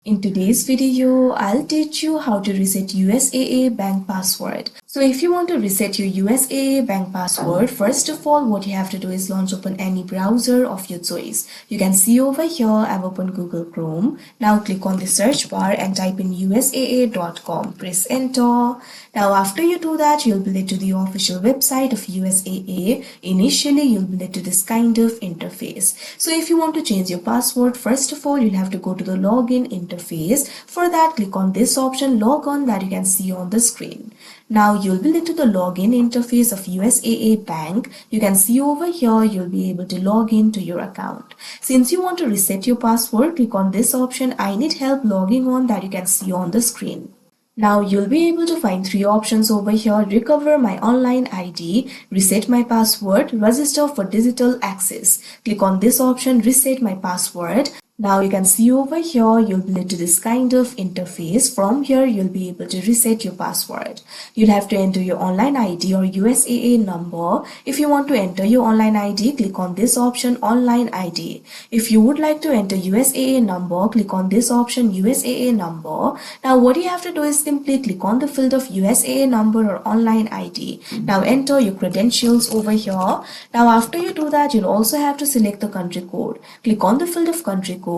In today's video, I'll teach you how to reset USAA bank password. So if you want to reset your USAA bank password, first of all, what you have to do is launch open any browser of your choice. You can see over here, I've opened Google Chrome. Now click on the search bar and type in usaa.com. Press enter. Now after you do that, you'll be led to the official website of USAA. Initially, you'll be led to this kind of interface. So if you want to change your password, first of all, you'll have to go to the login interface. For that, click on this option, log on, that you can see on the screen. Now you'll be led to the login interface of USAA Bank. You can see over here, you'll be able to log in to your account. Since you want to reset your password, click on this option, I need help logging on, that you can see on the screen. Now you'll be able to find three options over here: recover my online ID, reset my password, register for digital access. Click on this option, reset my password. Now you can see over here, you'll be led to this kind of interface. From here, you'll be able to reset your password. You'll have to enter your online ID or USAA number. If you want to enter your online ID, click on this option, online ID. If you would like to enter USAA number, click on this option, USAA number. Now what you have to do is simply click on the field of USAA number or online ID. Now enter your credentials over here. Now after you do that, you'll also have to select the country code. Click on the field of country code.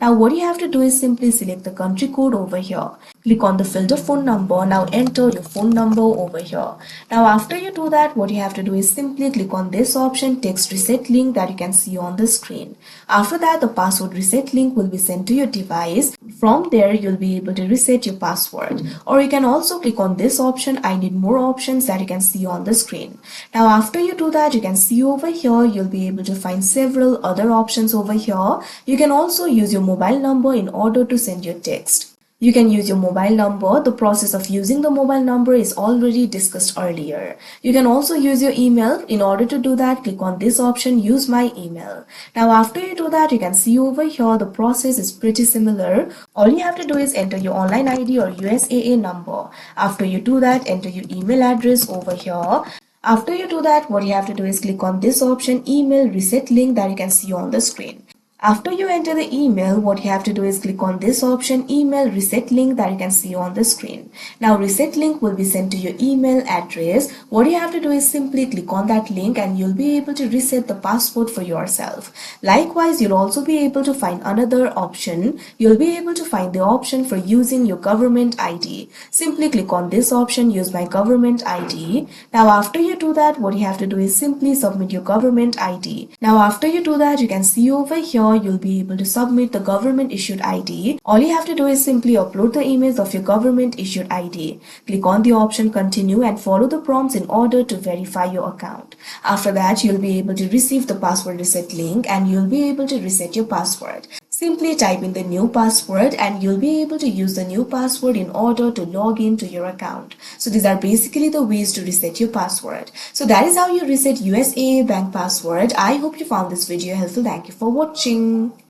Now what you have to do is simply select the country code over here. Click on the field of phone number. Now enter your phone number over here. Now after you do that, what you have to do is simply click on this option, text reset link, that you can see on the screen. After that, the password reset link will be sent to your device. From there, you'll be able to reset your password. Or you can also click on this option, I need more options, that you can see on the screen. Now after you do that, you can see over here, you'll be able to find several other options over here. You can also use your mobile number in order to send your text. You can use your mobile number. The process of using the mobile number is already discussed earlier. You can also use your email. In order to do that, click on this option, use my email. Now after you do that, you can see over here, the process is pretty similar. All you have to do is enter your online ID or USAA number. After you do that, enter your email address over here. After you do that, what you have to do is click on this option, email reset link, that you can see on the screen. After you enter the email, what you have to do is click on this option, email reset link, that you can see on the screen. Now reset link will be sent to your email address. What you have to do is simply click on that link and you'll be able to reset the password for yourself. Likewise, you'll also be able to find another option. You'll be able to find the option for using your government ID. Simply click on this option, use my government ID. Now after you do that, what you have to do is simply submit your government ID. Now after you do that, you can see over here, you'll be able to submit the government issued ID. All you have to do is simply upload the image of your government issued ID. Click on the option continue and follow the prompts in order to verify your account. After that, you'll be able to receive the password reset link and you'll be able to reset your password. Simply type in the new password and you'll be able to use the new password in order to log into your account. So these are basically the ways to reset your password. So that is how you reset USAA bank password. I hope you found this video helpful. Thank you for watching.